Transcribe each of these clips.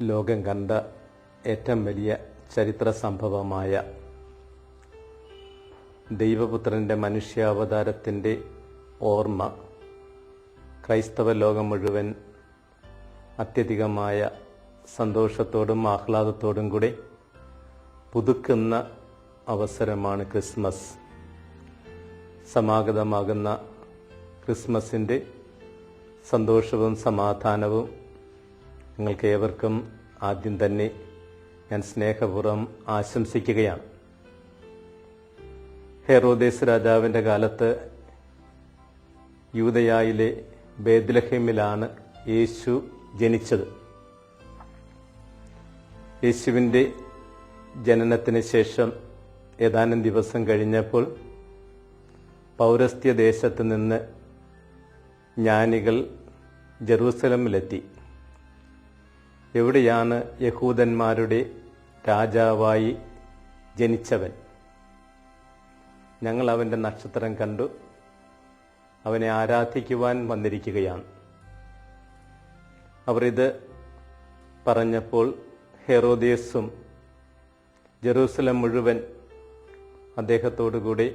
ലോകം കണ്ട ഏറ്റവും വലിയ ചരിത്ര സംഭവമായ ദൈവപുത്രൻ്റെ മനുഷ്യാവതാരത്തിൻ്റെ ഓർമ്മ ക്രൈസ്തവ ലോകം മുഴുവൻ അത്യധികമായ സന്തോഷത്തോടും ആഹ്ലാദത്തോടും കൂടി പുതുക്കുന്ന അവസരമാണ് ക്രിസ്മസ്. സമാഗതമാകുന്ന ക്രിസ്മസിൻ്റെ സന്തോഷവും സമാധാനവും നിങ്ങൾക്ക് ഏവർക്കും ആദ്യം തന്നെ ഞാൻ സ്നേഹപൂർവ്വം ആശംസിക്കുകയാണ്. ഹെറോദേസ് രാജാവിൻ്റെ കാലത്ത് യൂദയായിലെ ബേത്ലഹേമിലാണ് യേശു ജനിച്ചത്. യേശുവിൻ്റെ ജനനത്തിന് ശേഷം ഏതാനും ദിവസം കഴിഞ്ഞപ്പോൾ പൗരസ്ത്യ ദേശത്ത് നിന്ന് ജ്ഞാനികൾ ജെറൂസലമിലെത്തി. എവിടെയാണ് യഹൂദന്മാരുടെ രാജാവായി ജനിച്ചവൻ? ഞങ്ങൾ അവൻ്റെ നക്ഷത്രം കണ്ടു, അവനെ ആരാധിക്കുവാൻ വന്നിരിക്കുകയാണ്. അവർ ഇത് പറഞ്ഞപ്പോൾ ഹെറോദേസും ജെറൂസലം മുഴുവൻ അദ്ദേഹത്തോടുകൂടി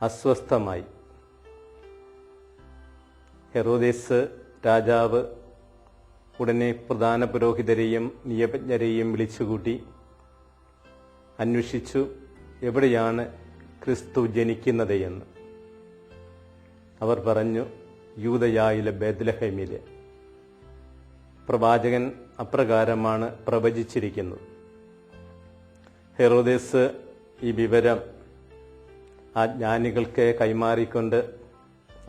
അസ്വസ്ഥമായി. ഹെറോദേസ് രാജാവ് ഉടനെ പ്രധാന പുരോഹിതരെയും നിയമജ്ഞരെയും വിളിച്ചുകൂട്ടി അന്വേഷിച്ചു എവിടെയാണ് ക്രിസ്തു ജനിക്കുന്നത് എന്ന്. അവർ പറഞ്ഞു, യൂദയായിലെ ബേത്ലഹേമിലെ. പ്രവാചകൻ അപ്രകാരമാണ് പ്രവചിച്ചിരിക്കുന്നത്. ഹെറോദേസ് ഈ വിവരം ആ ജ്ഞാനികൾക്ക് കൈമാറിക്കൊണ്ട്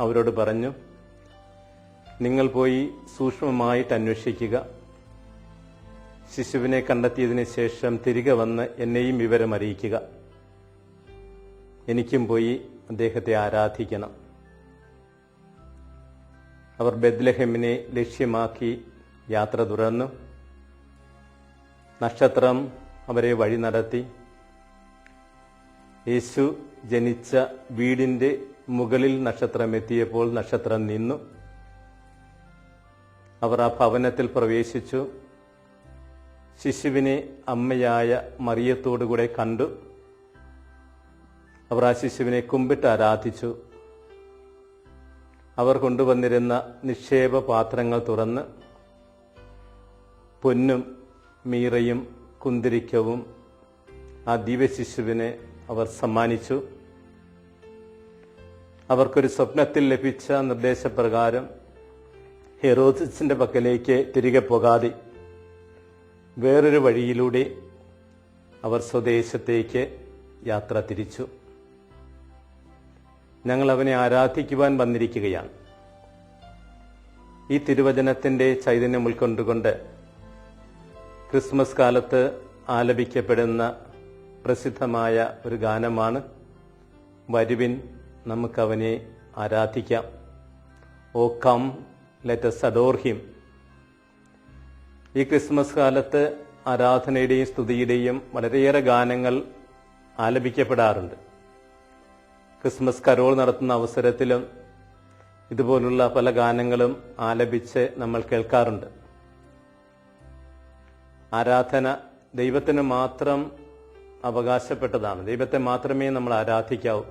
അവരോട് പറഞ്ഞു, നിങ്ങൾ പോയി സൂക്ഷ്മമായിട്ട് അന്വേഷിക്കുക. ശിശുവിനെ കണ്ടെത്തിയതിന് ശേഷം തിരികെ വന്ന് എന്നെയും വിവരം അറിയിക്കുക. എനിക്കും പോയി അദ്ദേഹത്തെ ആരാധിക്കണം. അവർ ബേത്ലഹേമിനെ ലക്ഷ്യമാക്കി യാത്ര തുടർന്നു. നക്ഷത്രം അവരെ വഴി നടത്തി. യേശു ജനിച്ച വീടിൻ്റെ മുകളിൽ നക്ഷത്രം എത്തിയപ്പോൾ നക്ഷത്രം നിന്നു. അവർ ആ ഭവനത്തിൽ പ്രവേശിച്ചു. ശിശുവിനെ അമ്മയായ മറിയത്തോടുകൂടെ കണ്ടു. അവർ ആ ശിശുവിനെ കുമ്പിട്ട് ആരാധിച്ചു. അവർ കൊണ്ടുവന്നിരുന്ന നിക്ഷേപ പാത്രങ്ങൾ തുറന്ന് പൊന്നും മീറയും കുന്തിരിക്കവും ആ ദിവ്യശിശുവിനെ അവർ സമ്മാനിച്ചു. അവർക്കൊരു സ്വപ്നത്തിൽ ലഭിച്ച നിർദ്ദേശപ്രകാരം ഹെറോദസിന്റെ പക്കലേക്ക് തിരികെ പോകാതെ വേറൊരു വഴിയിലൂടെ അവർ സ്വദേശത്തേക്ക് യാത്ര തിരിച്ചു. ഞങ്ങൾ അവനെ ആരാധിക്കുവാൻ വന്നിരിക്കുകയാണ്. ഈ തിരുവചനത്തിന്റെ ചൈതന്യം ഉൾക്കൊണ്ടുകൊണ്ട് ക്രിസ്മസ് കാലത്ത് ആലപിക്കപ്പെടുന്ന പ്രസിദ്ധമായ ഒരു ഗാനമാണ് വരുവിൻ നമുക്കവനെ ആരാധിക്കാം. O come let us adore him. ഈ ക്രിസ്മസ് കാലത്ത് ആരാധനയുടെയും സ്തുതിയുടെയും വളരെയേറെ ഗാനങ്ങൾ ആലപിക്കപ്പെടാറുണ്ട്. ക്രിസ്മസ് കരോൾ നടത്തുന്ന അവസരത്തിലും ഇതുപോലുള്ള പല ഗാനങ്ങളും ആലപിച്ച് നമ്മൾ കേൾക്കാറുണ്ട്. ആരാധന ദൈവത്തിന് മാത്രം അവകാശപ്പെട്ടതാണ്. ദൈവത്തെ മാത്രമേ നമ്മൾ ആരാധിക്കാവൂ.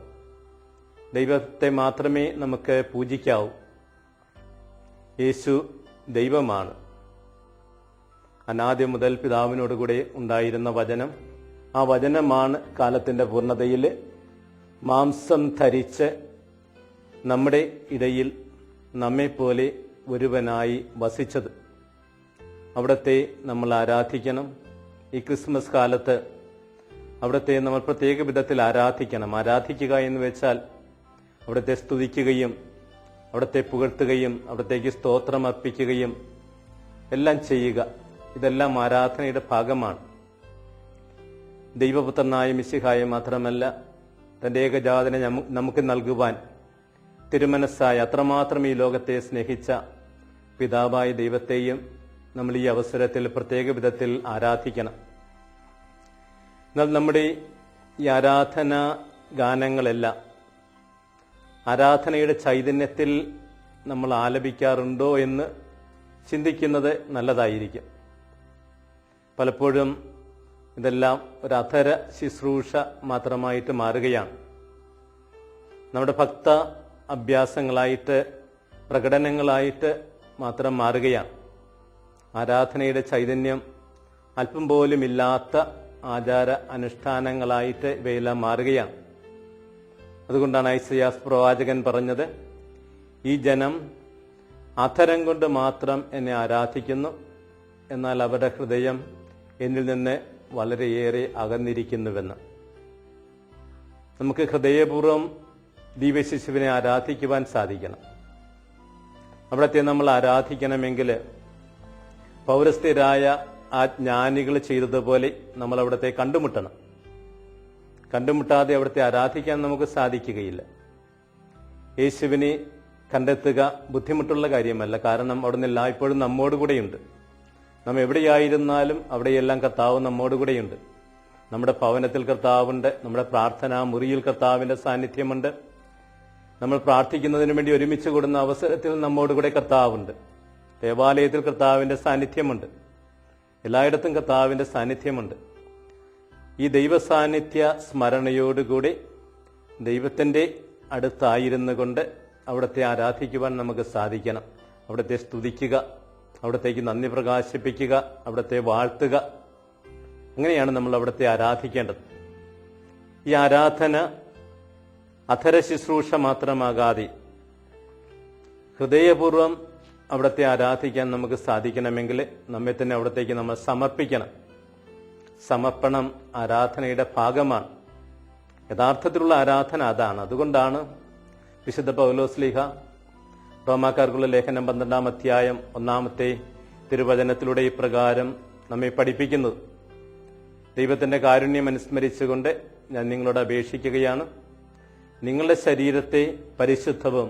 ദൈവത്തെ മാത്രമേ നമുക്ക് പൂജിക്കാവൂ. യേശു ദൈവമാണ്. അനാദ്യം മുതൽ പിതാവിനോടുകൂടെ ഉണ്ടായിരുന്ന വചനം. ആ വചനമാണ് കാലത്തിൻ്റെ പൂർണ്ണതയിൽ മാംസം ധരിച്ച് നമ്മുടെ ഇടയിൽ നമ്മെപ്പോലെ ഒരുവനായി വസിച്ചത്. അവിടത്തെ നമ്മൾ ആരാധിക്കണം. ഈ ക്രിസ്മസ് കാലത്ത് അവിടത്തെ നമ്മൾ പ്രത്യേക വിധത്തിൽ ആരാധിക്കണം. ആരാധിക്കുക എന്ന് വെച്ചാൽ അവിടത്തെ സ്തുതിക്കുകയും അവിടത്തെ പുകഴ്ത്തുകയും അവിടത്തേക്ക് സ്തോത്രം അർപ്പിക്കുകയും എല്ലാം ചെയ്യുക. ഇതെല്ലാം ആരാധനയുടെ ഭാഗമാണ്. ദൈവപുത്രനായ മിശിഹായെ മാത്രമല്ല, തൻ്റെ ഏകജാതനെ നമുക്ക് നൽകുവാൻ തിരുമനസ്സായ അത്രമാത്രം ഈ ലോകത്തെ സ്നേഹിച്ച പിതാവായ ദൈവത്തെയും നമ്മൾ ഈ അവസരത്തിൽ പ്രത്യേക വിധത്തിൽ ആരാധിക്കണം. എന്നാൽ നമ്മുടെ ഈ ആരാധന ഗാനങ്ങളെല്ലാം ആരാധനയുടെ ചൈതന്യത്തിൽ നമ്മൾ ആലപിക്കാറുണ്ടോ എന്ന് ചിന്തിക്കുന്നത് നല്ലതായിരിക്കും. പലപ്പോഴും ഇതെല്ലാം ഒരു അധര ശുശ്രൂഷ മാത്രമായിട്ട് മാറുകയാണ്. നമ്മുടെ ഭക്ത അഭ്യാസങ്ങളായിട്ട്, പ്രകടനങ്ങളായിട്ട് മാത്രം മാറുകയാണ്. ആരാധനയുടെ ചൈതന്യം അല്പം പോലും ഇല്ലാത്ത ആചാര അനുഷ്ഠാനങ്ങളായിട്ട് ഇവയെല്ലാം മാറുകയാണ്. അതുകൊണ്ടാണ് ഐസയ്യാസ് പ്രവാചകൻ പറഞ്ഞത്, ഈ ജനം അധരം കൊണ്ട് മാത്രം എന്നെ ആരാധിക്കുന്നു, എന്നാൽ അവരുടെ ഹൃദയം എന്നിൽ നിന്ന് വളരെയേറെ അകന്നിരിക്കുന്നുവെന്ന്. നമുക്ക് ഹൃദയപൂർവ്വം ദിവ്യശിശുവിനെ ആരാധിക്കുവാൻ സാധിക്കണം. അവിടത്തെ നമ്മൾ ആരാധിക്കണമെങ്കിൽ പൗരസ്ത്യരായ ആ ജ്ഞാനികൾ ചെയ്തതുപോലെ നമ്മൾ അവിടത്തെ കണ്ടുമുട്ടണം. കണ്ടുമുട്ടാതെ അവിടുത്തെ ആരാധിക്കാൻ നമുക്ക് സാധിക്കുകയില്ല. യേശുവിനെ കണ്ടെത്തുക ബുദ്ധിമുട്ടുള്ള കാര്യമല്ല. കാരണം അവിടുന്ന് എല്ലായ്പ്പോഴും നമ്മോടുകൂടെയുണ്ട്. നാം എവിടെയായിരുന്നാലും അവിടെയെല്ലാം കർത്താവ് നമ്മോടുകൂടെയുണ്ട്. നമ്മുടെ ഭവനത്തിൽ കർത്താവുണ്ട്. നമ്മുടെ പ്രാർത്ഥനാ മുറിയിൽ കർത്താവിന്റെ സാന്നിധ്യമുണ്ട്. നമ്മൾ പ്രാർത്ഥിക്കുന്നതിന് വേണ്ടി ഒരുമിച്ച് കൂടുന്ന അവസരത്തിൽ നമ്മോടുകൂടെ കർത്താവുണ്ട്. ദേവാലയത്തിൽ കർത്താവിന്റെ സാന്നിധ്യമുണ്ട്. എല്ലായിടത്തും കർത്താവിന്റെ സാന്നിധ്യമുണ്ട്. ഈ ദൈവസാന്നിധ്യ സ്മരണയോടുകൂടി ദൈവത്തിന്റെ അടുത്തായിരുന്നു കൊണ്ട് അവിടത്തെ ആരാധിക്കുവാൻ നമുക്ക് സാധിക്കണം. അവിടത്തെ സ്തുതിക്കുക, അവിടത്തേക്ക് നന്ദി പ്രകാശിപ്പിക്കുക, അവിടത്തെ വാഴ്ത്തുക. അങ്ങനെയാണ് നമ്മൾ അവിടത്തെ ആരാധിക്കേണ്ടത്. ഈ ആരാധന അധര ശുശ്രൂഷ മാത്രമാകാതെ ഹൃദയപൂർവ്വം അവിടത്തെ ആരാധിക്കാൻ നമുക്ക് സാധിക്കണമെങ്കിൽ നമ്മെ തന്നെ അവിടത്തേക്ക് നമ്മൾ സമർപ്പിക്കണം. സമർപ്പണം ആരാധനയുടെ ഭാഗമാണ്. യഥാർത്ഥത്തിലുള്ള ആരാധന അതാണ്. അതുകൊണ്ടാണ് വിശുദ്ധ പൗലോസ്ലീഹ റോമാക്കാർക്കുള്ള ലേഖനം 12-ാം അധ്യായം 1-ാമത്തെ തിരുവചനത്തിലൂടെ ഇപ്രകാരം നമ്മെ പഠിപ്പിക്കുന്നത്, ദൈവത്തിന്റെ കാരുണ്യം അനുസ്മരിച്ചുകൊണ്ട് ഞാൻ നിങ്ങളോട് അപേക്ഷിക്കുകയാണ്, നിങ്ങളുടെ ശരീരത്തെ പരിശുദ്ധവും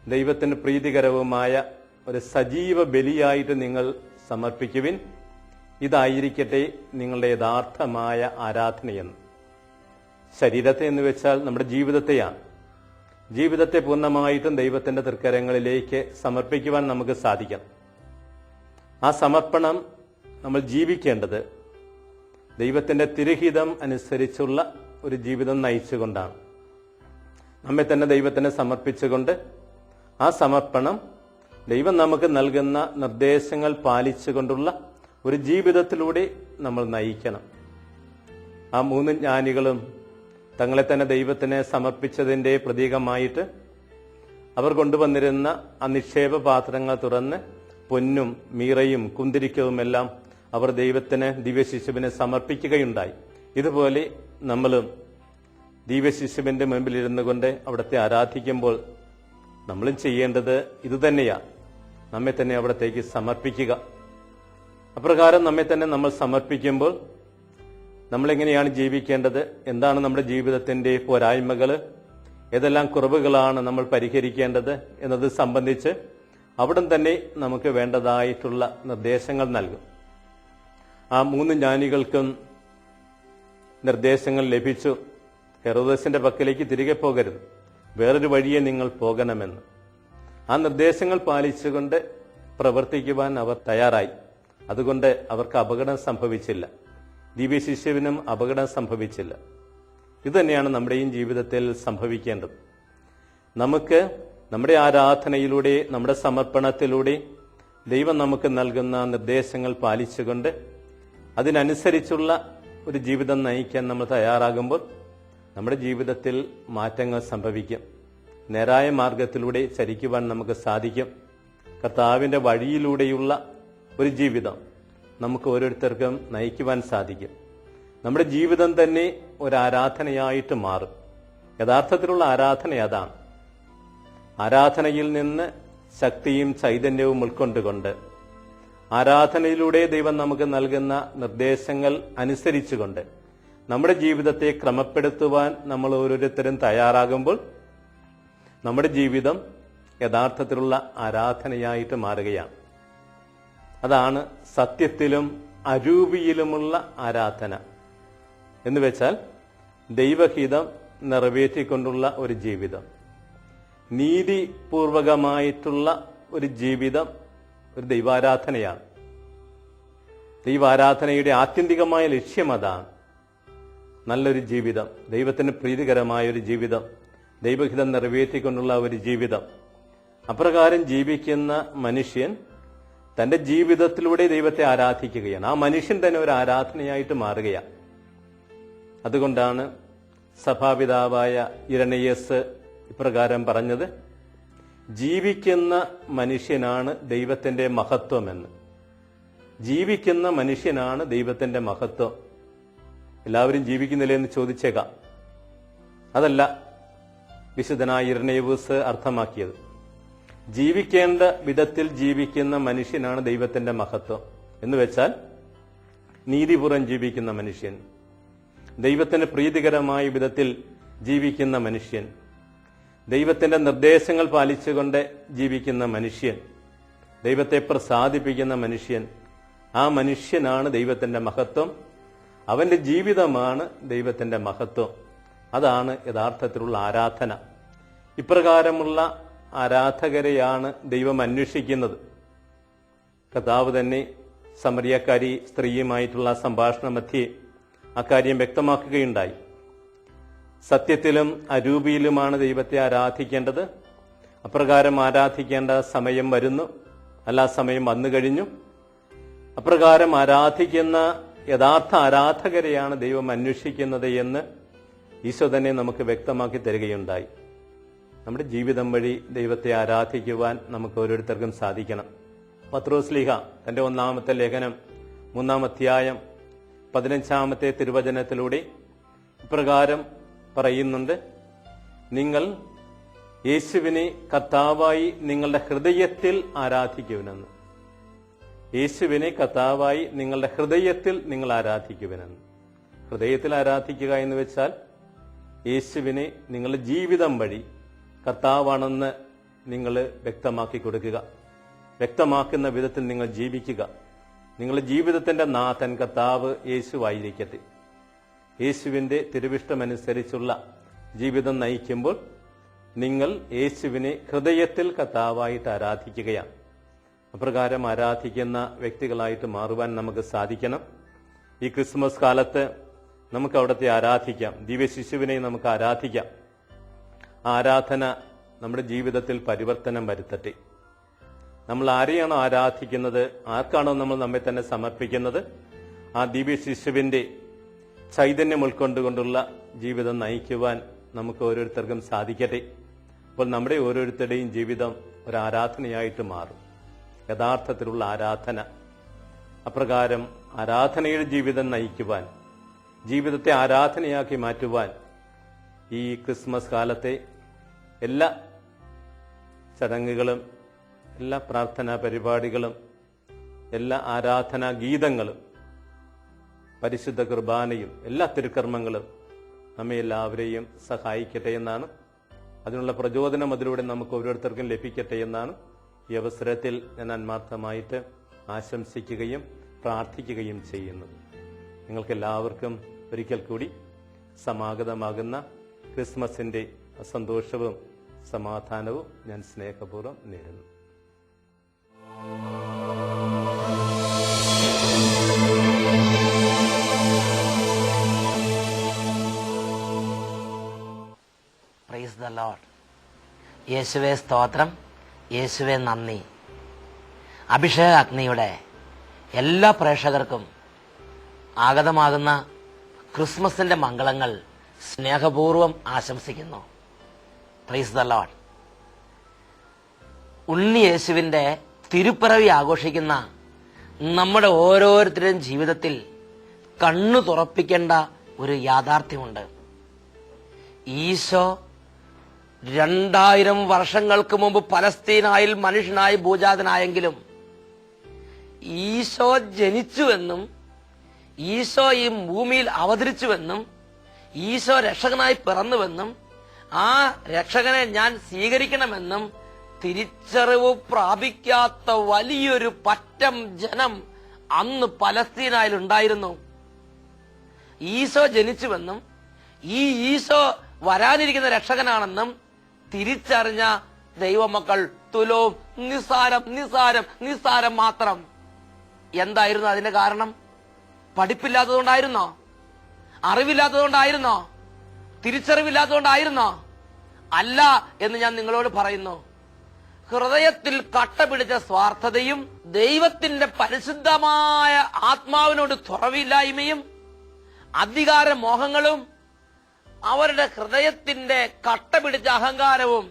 ദൈവത്തിന് പ്രീതികരവുമായ ഒരു സജീവ ബലിയായിട്ട് നിങ്ങൾ സമർപ്പിക്കുവിൻ. ഇതായിരിക്കട്ടെ നിങ്ങളുടെ യഥാർത്ഥമായ ആരാധനയെന്ന്. ശരീരത്തെ എന്ന് വെച്ചാൽ നമ്മുടെ ജീവിതത്തെയാണ്. ജീവിതത്തെ പൂർണ്ണമായിട്ടും ദൈവത്തിന്റെ തൃക്കരങ്ങളിലേക്ക് സമർപ്പിക്കുവാൻ നമുക്ക് സാധിക്കണം. ആ സമർപ്പണം നമ്മൾ ജീവിക്കേണ്ടത് ദൈവത്തിന്റെ തിരുഹിതം അനുസരിച്ചുള്ള ഒരു ജീവിതം നയിച്ചുകൊണ്ടാണ്. നമ്മെ തന്നെ ദൈവത്തിന് സമർപ്പിച്ചുകൊണ്ട് ആ സമർപ്പണം ദൈവം നമുക്ക് നൽകുന്ന നിർദ്ദേശങ്ങൾ പാലിച്ചുകൊണ്ടുള്ള ഒരു ജീവിതത്തിലൂടെ നമ്മൾ നയിക്കണം. ആ 3 ജ്ഞാനികളും തങ്ങളെ തന്നെ ദൈവത്തിന് സമർപ്പിച്ചതിന്റെ പ്രതീകമായിട്ട് അവർ കൊണ്ടുവന്നിരുന്ന ആ നിക്ഷേപ പാത്രങ്ങൾ തുറന്ന് പൊന്നും മീറയും കുന്തിരിക്കവുമെല്ലാം അവർ ദൈവത്തിന് ദിവ്യശിശുവിനെ സമർപ്പിക്കുകയുണ്ടായി. ഇതുപോലെ നമ്മളും ദിവ്യശിശുവിന്റെ മുൻപിലിരുന്നു കൊണ്ട് അവിടത്തെ ആരാധിക്കുമ്പോൾ നമ്മളും ചെയ്യേണ്ടത് ഇതുതന്നെയാണ്. നമ്മെ തന്നെ അവിടത്തേക്ക് സമർപ്പിക്കുക. അപ്രകാരം നമ്മെ തന്നെ നമ്മൾ സമർപ്പിക്കുമ്പോൾ നമ്മളെങ്ങനെയാണ് ജീവിക്കേണ്ടത്, എന്താണ് നമ്മുടെ ജീവിതത്തിന്റെ പോരായ്മകൾ, ഏതെല്ലാം കുറവുകളാണ് നമ്മൾ പരിഹരിക്കേണ്ടത് എന്നത് സംബന്ധിച്ച് അവിടം തന്നെ നമുക്ക് വേണ്ടതായിട്ടുള്ള നിർദ്ദേശങ്ങൾ നൽകും. ആ 3 ജ്ഞാനികൾക്കും നിർദ്ദേശങ്ങൾ ലഭിച്ചു. ഹെറോദസിന്റെ പക്കലേക്ക് തിരികെ പോകരുത്, വേറൊരു വഴിയെ നിങ്ങൾ പോകണമെന്ന്. ആ നിർദ്ദേശങ്ങൾ പാലിച്ചുകൊണ്ട് പ്രവർത്തിക്കുവാൻ അവർ തയ്യാറായി. അതുകൊണ്ട് അവർക്ക് അപകടം സംഭവിച്ചില്ല. ദിവ്യശിശുവിനും അപകടം സംഭവിച്ചില്ല. ഇതുതന്നെയാണ് നമ്മുടെയും ജീവിതത്തിൽ സംഭവിക്കേണ്ടത്. നമുക്ക് നമ്മുടെ ആരാധനയിലൂടെ, നമ്മുടെ സമർപ്പണത്തിലൂടെ ദൈവം നമുക്ക് നൽകുന്ന നിർദ്ദേശങ്ങൾ പാലിച്ചുകൊണ്ട് അതിനനുസരിച്ചുള്ള ഒരു ജീവിതം നയിക്കാൻ നമ്മൾ തയ്യാറാകുമ്പോൾ നമ്മുടെ ജീവിതത്തിൽ മാറ്റങ്ങൾ സംഭവിക്കും. നേരായ മാർഗത്തിലൂടെ ചരിക്കുവാൻ നമുക്ക് സാധിക്കും. കർത്താവിന്റെ വഴിയിലൂടെയുള്ള ഒരു ജീവിതം നമുക്ക് ഓരോരുത്തർക്കും നയിക്കുവാൻ സാധിക്കും. നമ്മുടെ ജീവിതം തന്നെ ഒരു ആരാധനയായിട്ട് മാറും. യഥാർത്ഥത്തിലുള്ള ആരാധന അതാണ്. ആരാധനയിൽ നിന്ന് ശക്തിയും ചൈതന്യവും ഉൾക്കൊണ്ടുകൊണ്ട് ആരാധനയിലൂടെ ദൈവം നമുക്ക് നൽകുന്ന നിർദ്ദേശങ്ങൾ അനുസരിച്ചുകൊണ്ട് നമ്മുടെ ജീവിതത്തെ ക്രമപ്പെടുത്തുവാൻ നമ്മൾ ഓരോരുത്തരും തയ്യാറാകുമ്പോൾ നമ്മുടെ ജീവിതം യഥാർത്ഥത്തിലുള്ള ആരാധനയായിട്ട് മാറുകയാണ്. അതാണ് സത്യത്തിലും അരൂപിയിലുമുള്ള ആരാധന എന്ന് വെച്ചാൽ ദൈവഹിതം നിറവേറ്റിക്കൊണ്ടുള്ള ഒരു ജീവിതം, നീതിപൂർവകമായിട്ടുള്ള ഒരു ജീവിതം ഒരു ദൈവാരാധനയാണ്. ദൈവാരാധനയുടെ ആത്യന്തികമായ ലക്ഷ്യം അതാണ്. നല്ലൊരു ജീവിതം, ദൈവത്തിന് പ്രീതികരമായൊരു ജീവിതം, ദൈവഹിതം നിറവേറ്റിക്കൊണ്ടുള്ള ഒരു ജീവിതം. അപ്രകാരം ജീവിക്കുന്ന മനുഷ്യൻ തന്റെ ജീവിതത്തിലൂടെ ദൈവത്തെ ആരാധിക്കുകയാണ്. ആ മനുഷ്യൻ തന്നെ ഒരു ആരാധനയായിട്ട് മാറുകയാണ്. അതുകൊണ്ടാണ് സഭാപിതാവായ ഇരണേയസ് ഇപ്രകാരം പറഞ്ഞത്, ജീവിക്കുന്ന മനുഷ്യനാണ് ദൈവത്തിന്റെ മഹത്വമെന്ന്. ജീവിക്കുന്ന മനുഷ്യനാണ് ദൈവത്തിന്റെ മഹത്വം. എല്ലാവരും ജീവിക്കുന്നില്ലേ എന്ന് ചോദിച്ചേക്കാം. അതല്ല വിശുദ്ധനായ ഇരണേയൂസ് അർത്ഥമാക്കിയത്. ജീവിക്കേണ്ട വിധത്തിൽ ജീവിക്കുന്ന മനുഷ്യനാണ് ദൈവത്തിന്റെ മഹത്വം എന്ന് വെച്ചാൽ നീതിപൂർവ്വം ജീവിക്കുന്ന മനുഷ്യൻ, ദൈവത്തിന് പ്രീതികരമായ വിധത്തിൽ ജീവിക്കുന്ന മനുഷ്യൻ, ദൈവത്തിന്റെ നിർദ്ദേശങ്ങൾ പാലിച്ചുകൊണ്ട് ജീവിക്കുന്ന മനുഷ്യൻ, ദൈവത്തെ പ്രസാദിപ്പിക്കുന്ന മനുഷ്യൻ, ആ മനുഷ്യനാണ് ദൈവത്തിന്റെ മഹത്വം. അവന്റെ ജീവിതമാണ് ദൈവത്തിന്റെ മഹത്വം. അതാണ് യഥാർത്ഥത്തിലുള്ള ആരാധന. ഇപ്രകാരമുള്ള ആരാധകരെയാണ് ദൈവം അന്വേഷിക്കുന്നത്. കർത്താവ് തന്നെ സമറിയക്കാരി സ്ത്രീയുമായിട്ടുള്ള സംഭാഷണ മധ്യേ അക്കാര്യം വ്യക്തമാക്കുകയുണ്ടായി. സത്യത്തിലും അരൂപിയിലുമാണ് ദൈവത്തെ ആരാധിക്കേണ്ടത്. അപ്രകാരം ആരാധിക്കേണ്ട സമയം വരുന്നു, അല്ല സമയം വന്നു കഴിഞ്ഞു. അപ്രകാരം ആരാധിക്കുന്ന യഥാർത്ഥ ആരാധകരെയാണ് ദൈവം അന്വേഷിക്കുന്നത് എന്ന് ഈശോ തന്നെ നമുക്ക് വ്യക്തമാക്കി തരികയുണ്ടായി. നമ്മുടെ ജീവിതം വഴി ദൈവത്തെ ആരാധിക്കുവാൻ നമുക്ക് ഓരോരുത്തർക്കും സാധിക്കണം. പത്രോസ്ലീഹ തന്റെ 1-ാമത്തെ ലേഖനം 3-ാം അധ്യായം 15-ാമത്തെ തിരുവചനത്തിലൂടെ ഇപ്രകാരം പറയുന്നുണ്ട്, നിങ്ങൾ യേശുവിനെ കർത്താവായി നിങ്ങളുടെ ഹൃദയത്തിൽ ആരാധിക്കുവിനെന്ന്. യേശുവിനെ കർത്താവായി നിങ്ങളുടെ ഹൃദയത്തിൽ നിങ്ങൾ ആരാധിക്കുവിനെന്ന്. ഹൃദയത്തിൽ ആരാധിക്കുക എന്ന് വെച്ചാൽ യേശുവിനെ നിങ്ങളുടെ ജീവിതം വഴി കർത്താവാണെന്ന് നിങ്ങൾ വ്യക്തമാക്കി കൊടുക്കുക. വ്യക്തമാക്കുന്ന വിധത്തിൽ നിങ്ങൾ ജീവിക്കുക. നിങ്ങളുടെ ജീവിതത്തിന്റെ നാഥൻ കർത്താവ് യേശുവായിരിക്കട്ടെ. യേശുവിന്റെ തിരുവിഷ്ടമനുസരിച്ചുള്ള ജീവിതം നയിക്കുമ്പോൾ നിങ്ങൾ യേശുവിനെ ഹൃദയത്തിൽ കർത്താവായിട്ട് ആരാധിക്കുകയാണ്. അപ്രകാരം ആരാധിക്കുന്ന വ്യക്തികളായിട്ട് മാറുവാൻ നമുക്ക് സാധിക്കണം. ഈ ക്രിസ്മസ് കാലത്ത് നമുക്ക് അവിടുത്തെ ആരാധിക്കാം. ദിവ്യശിശുവിനെ നമുക്ക് ആരാധിക്കാം. ആരാധന നമ്മുടെ ജീവിതത്തിൽ പരിവർത്തനം വരുത്തട്ടെ. നമ്മൾ ആരെയാണോ ആരാധിക്കുന്നത്, ആർക്കാണോ നമ്മൾ നമ്മെ തന്നെ സമർപ്പിക്കുന്നത്, ആ ദിവ്യശിശുവിന്റെ ചൈതന്യം ഉൾക്കൊണ്ടുകൊണ്ടുള്ള ജീവിതം നയിക്കുവാൻ നമുക്ക് ഓരോരുത്തർക്കും സാധിക്കട്ടെ. അപ്പോൾ നമ്മുടെ ഓരോരുത്തരുടെയും ജീവിതം ഒരു ആരാധനയായിട്ട് മാറും, യഥാർത്ഥത്തിലുള്ള ആരാധന. അപ്രകാരം ആരാധനയുടെ ജീവിതം നയിക്കുവാൻ, ജീവിതത്തെ ആരാധനയാക്കി മാറ്റുവാൻ ഈ ക്രിസ്മസ് കാലത്തെ എല്ലാ ചടങ്ങുകളും, എല്ലാ പ്രാർത്ഥനാ പരിപാടികളും, എല്ലാ ആരാധനാ ഗീതങ്ങളും, പരിശുദ്ധ കുർബാനയും എല്ലാ തിരുക്കർമ്മങ്ങളും നമ്മെ എല്ലാവരെയും സഹായിക്കട്ടെ എന്നാണ്. അതിനുള്ള പ്രചോദനം അതിലൂടെ നമുക്ക് ഓരോരുത്തർക്കും ലഭിക്കട്ടെ എന്നാണ് ഈ അവസരത്തിൽ ഞാൻ ആത്മാർത്ഥമായിട്ട് ആശംസിക്കുകയും പ്രാർത്ഥിക്കുകയും ചെയ്യുന്നത്. നിങ്ങൾക്കെല്ലാവർക്കും ഒരിക്കൽ കൂടി സമാഗതമാകുന്ന ക്രിസ്മസിന്റെ സന്തോഷവും സമാധാനവും ഞാൻ സ്നേഹപൂർവ്വം നേരുന്നു. Praise the Lord. യേശുവേ സ്തോത്രം, യേശുവേ നന്ദി. അഭിഷേക അഗ്നിയുടെ എല്ലാ പ്രേക്ഷകർക്കും ആഗതമാകുന്ന ക്രിസ്മസിന്റെ മംഗളങ്ങൾ സ്നേഹപൂർവം ആശംസിക്കുന്നു. Praise the Lord. ഉണ്ണി യേശുവിന്റെ തിരുപ്പിറവി ആഘോഷിക്കുന്ന നമ്മുടെ ഓരോരുത്തരുടെയും ജീവിതത്തിൽ കണ്ണു തുറപ്പിക്കേണ്ട ഒരു യാഥാർത്ഥ്യമുണ്ട്. ഈശോ 2000 വർഷങ്ങൾക്ക് മുമ്പ് പലസ്തീനായിൽ മനുഷ്യനായി ഭൂജാതനായെങ്കിലും ഈശോ ജനിച്ചുവെന്നും ഈശോ ഈ ഭൂമിയിൽ അവതരിച്ചുവെന്നും ഈശോ രക്ഷകനായി പിറന്നുവെന്നും ആ രക്ഷകനെ ഞാൻ സ്വീകരിക്കണമെന്നും തിരിച്ചറിവ് പ്രാപിക്കാത്ത വലിയൊരു പറ്റം ജനം അന്ന് പലസ്തീനായിൽ ഉണ്ടായിരുന്നു. ഈശോ ജനിച്ചുവെന്നും ഈ ഈശോ വരാനിരിക്കുന്ന രക്ഷകനാണെന്നും തിരിച്ചറിഞ്ഞ ദൈവമക്കൾ തുലോം നിസ്സാരം നിസ്സാരം നിസ്സാരം മാത്രം. എന്തായിരുന്നു അതിന്റെ കാരണം? പഠിപ്പില്ലാത്തതുകൊണ്ടായിരുന്നോ? അറിവില്ലാത്തതുകൊണ്ടായിരുന്നോ? തിരിച്ചറിവില്ലാത്തതുകൊണ്ടായിരുന്നോ? അല്ല എന്ന് ഞാൻ നിങ്ങളോട് പറയുന്നു. ഹൃദയത്തിൽ കട്ട പിടിച്ച സ്വാർത്ഥതയും ദൈവത്തിന്റെ പരിശുദ്ധമായ ആത്മാവിനോട് തുറവില്ലായ്മയും അധികാരമോഹങ്ങളും അവരുടെ ഹൃദയത്തിന്റെ കട്ട പിടിച്ച അഹങ്കാരവും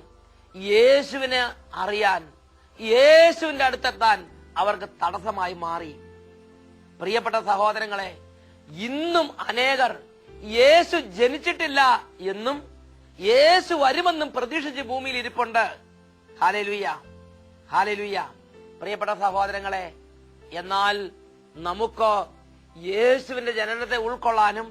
യേശുവിനെ അറിയാൻ, യേശുവിന്റെ അടുത്തെത്താൻ അവർക്ക് തടസ്സമായി മാറി. പ്രിയപ്പെട്ട സഹോദരങ്ങളെ, ഇന്നും അനേകർ യേശു ജനിച്ചിട്ടില്ല എന്നും യേശു വരുമെന്നും പ്രതീക്ഷിച്ച് ഭൂമിയിൽ ഇരിപ്പുണ്ട്. Hallelujah, hallelujah. പ്രിയപ്പെട്ട സഹോദരങ്ങളെ, എന്നാൽ നമുക്ക് യേശുവിന്റെ ജനനത്തെ ഉൾക്കൊള്ളാനും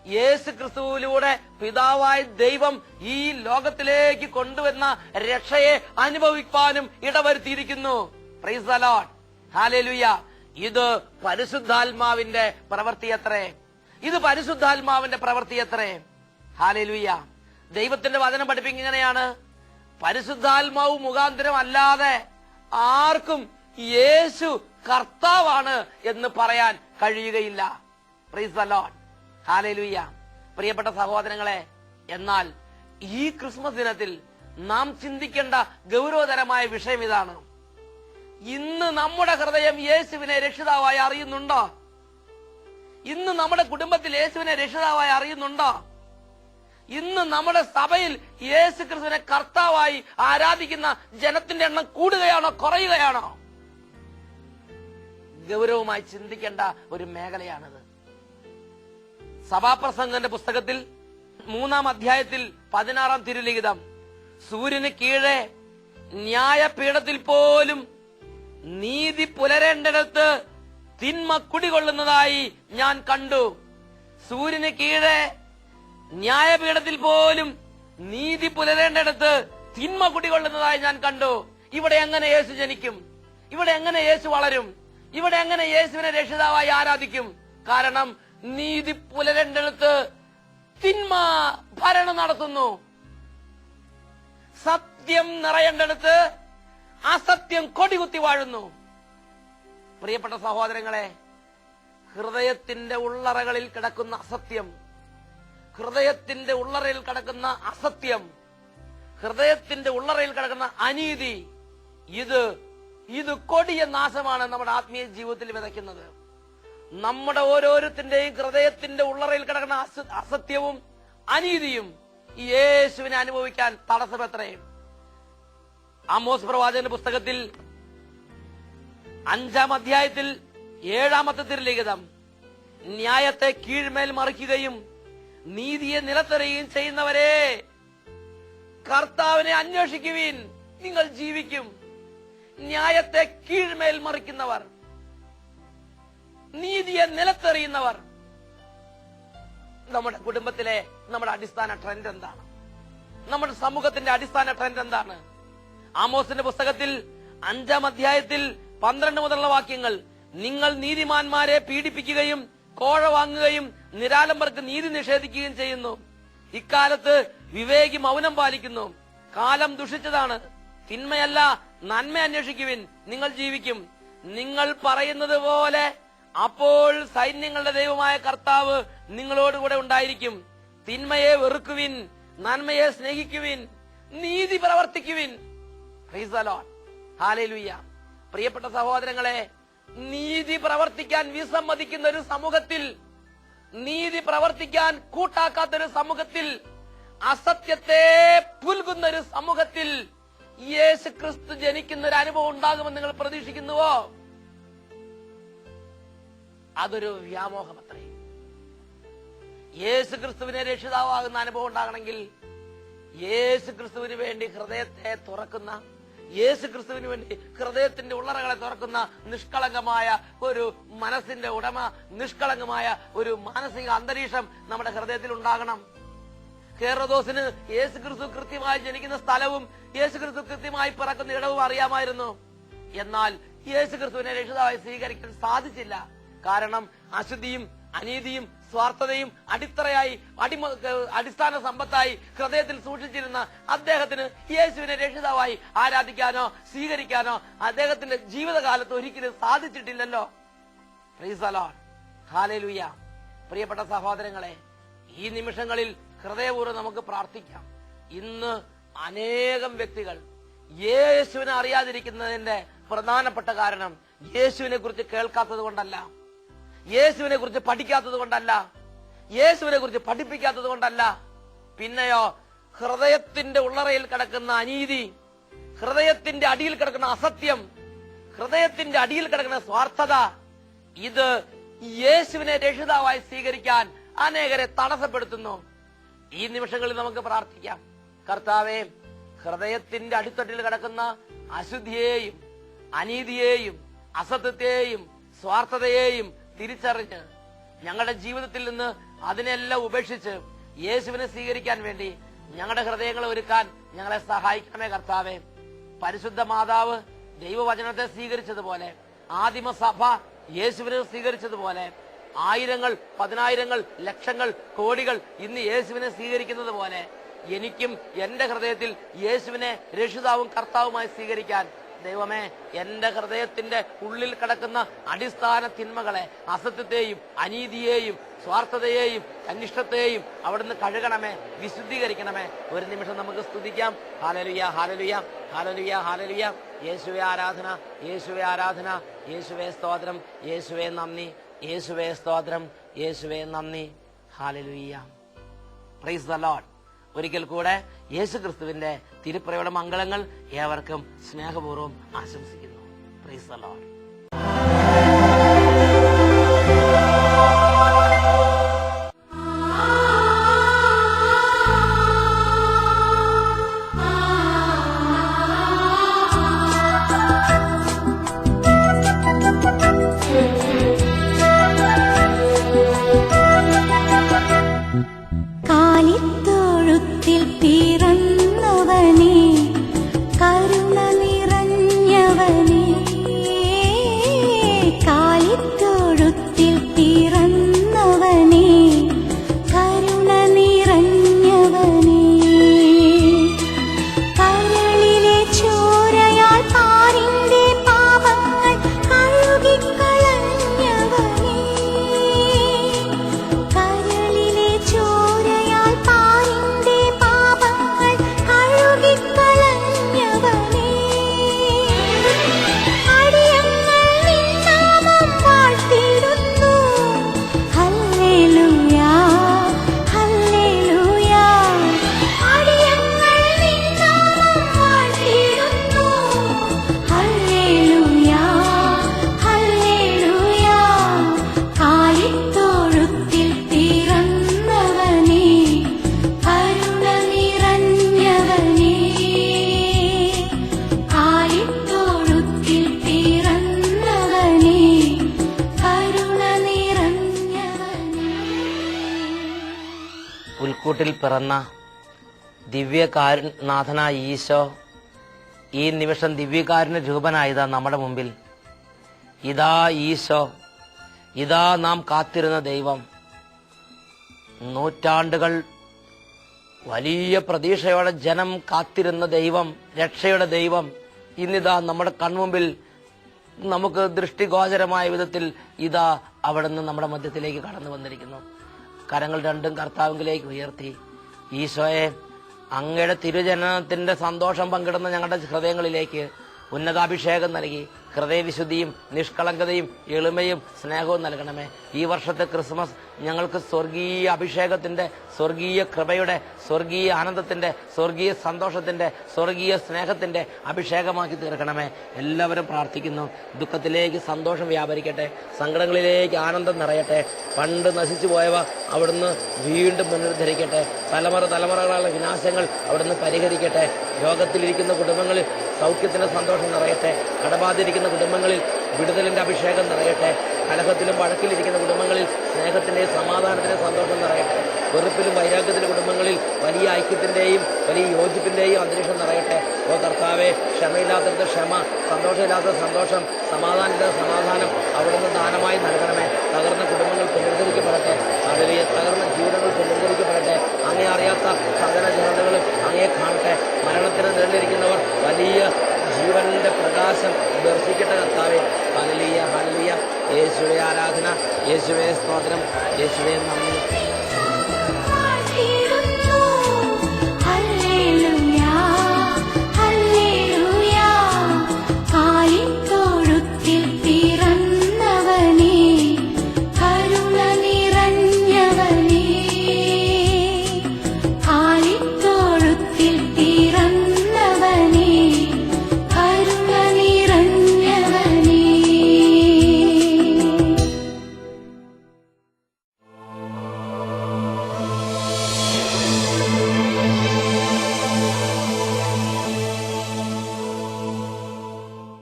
യേശു ക്രിസ്തുവിലൂടെ പിതാവായ ദൈവം ഈ ലോകത്തിലേക്ക് കൊണ്ടുവന്ന രക്ഷയെ അനുഭവിക്കാനും ഇടവരുത്തിയിരിക്കുന്നു. Praise the Lord, hallelujah. ഇത് പരിശുദ്ധാത്മാവിന്റെ പ്രവൃത്തിയത്രേ. ഇത് പരിശുദ്ധാത്മാവിന്റെ പ്രവൃത്തിയത്രേ. ഹല്ലേലൂയ. ദൈവത്തിന്റെ വചനം പഠിപ്പിക്കുക ഇങ്ങനെയാണ്: പരിശുദ്ധാത്മാവ് മുഖാന്തരം അല്ലാതെ ആർക്കും യേശു കർത്താവാണ് എന്ന് പറയാൻ കഴിയുകയില്ല. Price the Lord, hallelujah. പ്രിയപ്പെട്ട സഹോദരങ്ങളെ, എന്നാൽ ഈ ക്രിസ്മസ് ദിനത്തിൽ നാം ചിന്തിക്കേണ്ട ഗൗരവതരമായ വിഷയം ഇതാണ്: ഇന്ന് നമ്മുടെ ഹൃദയം യേശുവിനെ രക്ഷിതാവായി അറിയുന്നുണ്ടോ? ഇന്ന് നമ്മുടെ കുടുംബത്തിൽ യേശുവിനെ രക്ഷിതാവായി അറിയുന്നുണ്ടോ? ഇന്ന് നമ്മുടെ സഭയിൽ യേശു ക്രിസ്തുവിനെ കർത്താവായി ആരാധിക്കുന്ന ജനത്തിന്റെ എണ്ണം കൂടുകയാണോ കുറയുകയാണോ? ഗൗരവമായി ചിന്തിക്കേണ്ട ഒരു മേഖലയാണിത്. സഭാപ്രസംഗന്റെ പുസ്തകത്തിൽ 3-ാം അധ്യായത്തിൽ 16-ാം തിരുലിഖിതം: സൂര്യന് കീഴെ ന്യായപീഠത്തിൽ പോലും നീതി പുലരേണ്ടിടത്ത് തിന്മ കുടികൊള്ളുന്നതായി ഞാൻ കണ്ടു. സൂര്യന് കീഴെ ന്യായപീഠത്തിൽ പോലും നീതി പുലരേണ്ടിടത്ത് തിന്മ കുടികൊള്ളുന്നതായി ഞാൻ കണ്ടു. ഇവിടെ എങ്ങനെ യേശു ജനിക്കും? ഇവിടെ എങ്ങനെ യേശു വളരും? ഇവിടെ എങ്ങനെ യേശുവിനെ രക്ഷിതാവായി ആരാധിക്കും? കാരണം നീതി പുലരേണ്ടിടത്ത് തിന്മ ഭരണം നടത്തുന്നു. സത്യം നിറയേണ്ടിടത്ത് അസത്യം കൊടികുത്തി വാഴുന്നു. പ്രിയപ്പെട്ട സഹോദരങ്ങളെ, ഹൃദയത്തിന്റെ ഉള്ളറകളിൽ കിടക്കുന്ന അസത്യം, ഹൃദയത്തിന്റെ ഉള്ളറയിൽ കിടക്കുന്ന അസത്യം, ഹൃദയത്തിന്റെ ഉള്ളറയിൽ കിടക്കുന്ന അനീതി, ഇത് കൊടിയ നാശമാണ് നമ്മുടെ ആത്മീയ ജീവിതത്തിൽ വിതയ്ക്കുന്നത്. നമ്മുടെ ഓരോരുത്തന്റെയും ഹൃദയത്തിന്റെ ഉള്ളറയിൽ കിടക്കുന്ന അസത്യവും അനീതിയും യേശുവിനെ അനുഭവിക്കാൻ തടസ്സമെത്രയും. ആമോസ് പ്രവാചകന്റെ പുസ്തകത്തിൽ 5-ാം അധ്യായത്തിൽ 7-ാമത്തെ തിരുലിഖിതം: ന്യായത്തെ കീഴ്മേൽ മറിക്കുകയും നീതിയെ നിലത്തെറിയുകയും ചെയ്യുന്നവരെ, കർത്താവിനെ അന്വേഷിക്കുവിൻ, നിങ്ങൾ ജീവിക്കും. ന്യായത്തെ കീഴ്മേൽ മറിക്കുന്നവർ, നീതിയെ നിലത്തെറിയുന്നവർ. നമ്മുടെ കുടുംബത്തിലെ നമ്മുടെ അടിസ്ഥാന ട്രെൻഡ് എന്താണ്? നമ്മുടെ സമൂഹത്തിന്റെ അടിസ്ഥാന ട്രെൻഡ് എന്താണ്? ആമോസിന്റെ പുസ്തകത്തിൽ 5-ാം അധ്യായത്തിൽ 12 മുതലുള്ള വാക്യങ്ങൾ: നിങ്ങൾ നീതിമാന്മാരെ പീഡിപ്പിക്കുകയും കോഴ വാങ്ങുകയും നിരാലംബർക്ക് നീതി നിഷേധിക്കുകയും ചെയ്യുന്നു. ഇക്കാലത്ത് വിവേകി മൗനം പാലിക്കുന്നു. കാലം ദുഷിച്ചതാണ്. തിന്മയല്ല നന്മ അന്വേഷിക്കുവിൻ, നിങ്ങൾ ജീവിക്കും. നിങ്ങൾ പറയുന്നത് പോലെ അപ്പോൾ സൈന്യങ്ങളുടെ ദൈവമായ കർത്താവ് നിങ്ങളോടുകൂടെ ഉണ്ടായിരിക്കും. തിന്മയെ വെറുക്കുവിൻ, നന്മയെ സ്നേഹിക്കുവിൻ, നീതി പ്രവർത്തിക്കുവിൻ. Praise the Lord, hallelujah. പ്രിയപ്പെട്ട സഹോദരങ്ങളെ, നീതി പ്രവർത്തിക്കാൻ വിസമ്മതിക്കുന്ന ഒരു സമൂഹത്തിൽ, നീതി പ്രവർത്തിക്കാൻ കൂട്ടാക്കാത്തൊരു സമൂഹത്തിൽ, അസത്യത്തെ പുൽകുന്ന ഒരു സമൂഹത്തിൽ യേശു ക്രിസ്തു ജനിക്കുന്ന ഒരു അനുഭവം ഉണ്ടാകുമെന്ന് നിങ്ങൾ പ്രതീക്ഷിക്കുന്നുവോ? അതൊരു വ്യാമോഹമത്രേ. യേശു ക്രിസ്തുവിനെ രക്ഷിതാവാകുന്ന അനുഭവം ഉണ്ടാകണമെങ്കിൽ യേശു ക്രിസ്തുവിന് വേണ്ടി ഹൃദയത്തെ തുറക്കുന്ന, യേശു ക്രിസ്തുവിന് വേണ്ടി ഹൃദയത്തിന്റെ ഉള്ളറകളെ തുറക്കുന്ന നിഷ്കളങ്കമായ ഒരു മനസ്സിന്റെ ഉടമ, നിഷ്കളങ്കമായ ഒരു മാനസിക അന്തരീക്ഷം നമ്മുടെ ഹൃദയത്തിൽ ഉണ്ടാകണം. ഹെരോദോസിന് യേശു ക്രിസ്തു കൃത്യമായി ജനിക്കുന്ന സ്ഥലവും യേശു ക്രിസ്തു കൃത്യമായി പിറക്കുന്ന ഇടവും അറിയാമായിരുന്നു. എന്നാൽ യേശു ക്രിസ്തുവിനെ രക്ഷിതാവായി സ്വീകരിക്കാൻ സാധിച്ചില്ല. കാരണം അശുദ്ധിയും അനീതിയും സ്വാർത്ഥതയും അടിത്തറയായി അടിസ്ഥാന സമ്പത്തായി ഹൃദയത്തിൽ സൂക്ഷിച്ചിരുന്ന അദ്ദേഹത്തിന് യേശുവിനെ രക്ഷിതാവായി ആരാധിക്കാനോ സ്വീകരിക്കാനോ അദ്ദേഹത്തിന്റെ ജീവിതകാലത്ത് ഒരിക്കലും സാധിച്ചിട്ടില്ലല്ലോ. Praise the Lord. ഹല്ലേലൂയ. പ്രിയപ്പെട്ട സഹോദരങ്ങളെ, ഈ നിമിഷങ്ങളിൽ ഹൃദയപൂർവ്വം നമുക്ക് പ്രാർത്ഥിക്കാം. ഇന്ന് അനേകം വ്യക്തികൾ യേശുവിനെ അറിയാതിരിക്കുന്നതിന്റെ പ്രധാനപ്പെട്ട കാരണം യേശുവിനെ കുറിച്ച് കേൾക്കാത്തത് കൊണ്ടല്ല, യേശുവിനെ കുറിച്ച് പഠിക്കാത്തത് കൊണ്ടല്ല, യേശുവിനെ കുറിച്ച് പഠിപ്പിക്കാത്തത് കൊണ്ടല്ല, പിന്നെയോ ഹൃദയത്തിന്റെ ഉള്ളറയിൽ കിടക്കുന്ന അനീതി, ഹൃദയത്തിന്റെ അടിയിൽ കിടക്കുന്ന അസത്യം, ഹൃദയത്തിന്റെ അടിയിൽ കിടക്കുന്ന സ്വാർത്ഥത, ഇത് യേശുവിനെ രക്ഷിതാവായി സ്വീകരിക്കാൻ അനേകരെ തടസ്സപ്പെടുത്തുന്നു. ഈ നിമിഷങ്ങളിൽ നമുക്ക് പ്രാർത്ഥിക്കാം. കർത്താവേ, ഹൃദയത്തിന്റെ അടിത്തട്ടിൽ കിടക്കുന്ന അശുദ്ധിയെയും അനീതിയെയും അസത്യത്തെയും സ്വാർത്ഥതയെയും തിരിച്ചറിഞ്ഞ് ഞങ്ങളുടെ ജീവിതത്തിൽ നിന്ന് അതിനെല്ലാം ഉപേക്ഷിച്ച് യേശുവിനെ സ്വീകരിക്കാൻ വേണ്ടി ഞങ്ങളുടെ ഹൃദയങ്ങളെ ഒരുക്കാൻ ഞങ്ങളെ സഹായിക്കണമേ കർത്താവേ. പരിശുദ്ധ മാതാവ് ദൈവവചനത്തെ സ്വീകരിച്ചതുപോലെ, ആദിമസഭ യേശുവിനെ സ്വീകരിച്ചതുപോലെ, ആയിരങ്ങൾ, പതിനായിരങ്ങൾ, ലക്ഷങ്ങൾ, കോടികൾ ഇന്ന് യേശുവിനെ സ്വീകരിക്കുന്നത് പോലെ എനിക്കും എന്റെ ഹൃദയത്തിൽ യേശുവിനെ രക്ഷിതാവും കർത്താവുമായി സ്വീകരിക്കാൻ ദൈവമേ, എന്റെ ഹൃദയത്തിന്റെ ഉള്ളിൽ കിടക്കുന്ന അടിസ്ഥാന തിന്മകളെ, അസത്യത്തെയും അനീതിയെയും സ്വാർത്ഥതയെയും അനിഷ്ടത്തെയും അവിടുന്ന് കഴുകണമേ, വിശുദ്ധീകരിക്കണമേ. ഒരു നിമിഷം നമുക്ക് സ്തുതിക്കാം. Hallelujah, hallelujah, hallelujah, hallelujah. യേശുവേ ആരാധന, യേശുവേ ആരാധന, യേശുവേ സ്തോത്രം, യേശുവേ നന്ദി, യേശുവേ സ്തോത്രം, യേശുവേ നന്ദി. ഹല്ലേലൂയ. Price the Lord. ഒരിക്കൽ കൂടെ യേശുക്രിസ്തുവിന്റെ തിരുപ്പിറവിയുടെ മംഗളങ്ങൾ ഏവർക്കും സ്നേഹപൂർവ്വം ആശംസിക്കുന്നു. Price the Lord. പുൽക്കൂട്ടിൽ പിറന്ന ദിവ്യകാരുനാഥനായ ഈശോ ഈ നിമിഷം ദിവ്യകാരുണ്യ രൂപനായതാ നമ്മുടെ മുമ്പിൽ. ഇതാ ഈശോ, ഇതാ നാം കാത്തിരുന്ന ദൈവം. നൂറ്റാണ്ടുകൾ വലിയ പ്രതീക്ഷയോടെ ജനം കാത്തിരുന്ന ദൈവം, രക്ഷയുടെ ദൈവം ഇന്നിതാ നമ്മുടെ കൺമുമ്പിൽ നമുക്ക് ദൃഷ്ടിഗോചരമായ വിധത്തിൽ ഇതാ അവിടുന്ന് നമ്മുടെ മധ്യത്തിലേക്ക് കടന്നു വന്നിരിക്കുന്നു. കരങ്ങൾ രണ്ടും കർത്താവിലേക്ക് ഉയർത്തി, ഈശോയെ, അങ്ങയുടെ തിരുജനനത്തിന്റെ സന്തോഷം പങ്കിടുന്ന ഞങ്ങളുടെ ഹൃദയങ്ങളിലേക്ക് ഉന്നതാഭിഷേകം നൽകി ഹൃദയവിശുദ്ധിയും നിഷ്കളങ്കതയും എളിമയും സ്നേഹവും നൽകണമേ. ഈ വർഷത്തെ ക്രിസ്മസ് ഞങ്ങൾക്ക് സ്വർഗീയ അഭിഷേകത്തിന്റെ, സ്വർഗീയ കൃപയുടെ, സ്വർഗീയ ആനന്ദത്തിന്റെ, സ്വർഗീയ സന്തോഷത്തിന്റെ, സ്വർഗീയ സ്നേഹത്തിന്റെ അഭിഷേകമാക്കി തീർക്കണമേ. എല്ലാവരും പ്രാർത്ഥിക്കുന്നു. ദുഃഖത്തിലേക്ക് സന്തോഷം വ്യാപരിക്കട്ടെ, സങ്കടങ്ങളിലേക്ക് ആനന്ദം നിറയട്ടെ. പണ്ട് നശിച്ചു പോയവ അവിടുന്ന് വീണ്ടും പുനരുദ്ധരിക്കട്ടെ. തലമുറകളുടെ വിനാശങ്ങൾ അവിടുന്ന് പരിഹരിക്കട്ടെ. രോഗത്തിലിരിക്കുന്ന കുടുംബങ്ങളിൽ സൗഖ്യത്തിന്റെ സന്തോഷം നിറയട്ടെ. കടബാധിരിക്കുന്ന കുടുംബങ്ങളിൽ വിടുതലിന്റെ അഭിഷേകം നിറയട്ടെ. കലഹത്തിലും വഴക്കിലിരിക്കുന്ന കുടുംബങ്ങളിൽ സ്നേഹത്തിന്റെയും സമാധാനത്തിന്റെയും സന്തോഷം നിറയട്ടെ. വെറുപ്പിലും വൈരാഗ്യത്തിന്റെ കുടുംബങ്ങളിൽ വലിയ ഐക്യത്തിന്റെയും വലിയ യോജിപ്പിന്റെയും അന്തരീക്ഷം നിറയട്ടെ. ഓ കർത്താവെ, ക്ഷമയില്ലാത്തവർക്ക് ക്ഷമ, സന്തോഷമില്ലാത്ത സന്തോഷം, സമാധാനമില്ലാത്ത സമാധാനം അവിടുന്ന് ദാനമായി നൽകണമേ. തകർന്ന കുടുംബങ്ങൾ പുനരുദ്ധരിക്കപ്പെടട്ടെ. ഹല്ലേലൂയ. തകർന്ന ജീവിതങ്ങൾ പുനരുദ്ധരിക്കപ്പെടട്ടെ. അങ്ങേ അറിയാത്ത സകല ജനതകളും അങ്ങയെ കാണട്ടെ. മരണത്തിന് നിഴലിരിക്കുന്നവർ വലിയ ജീവന്റെ പ്രകാശം ദർശിക്കട്ടെ കർത്താവേ. Hallelujah hallelujah. യേശുവേ ആരാധന, യേശുവേ സ്തോത്രം, യേശുവേ നന്ദി.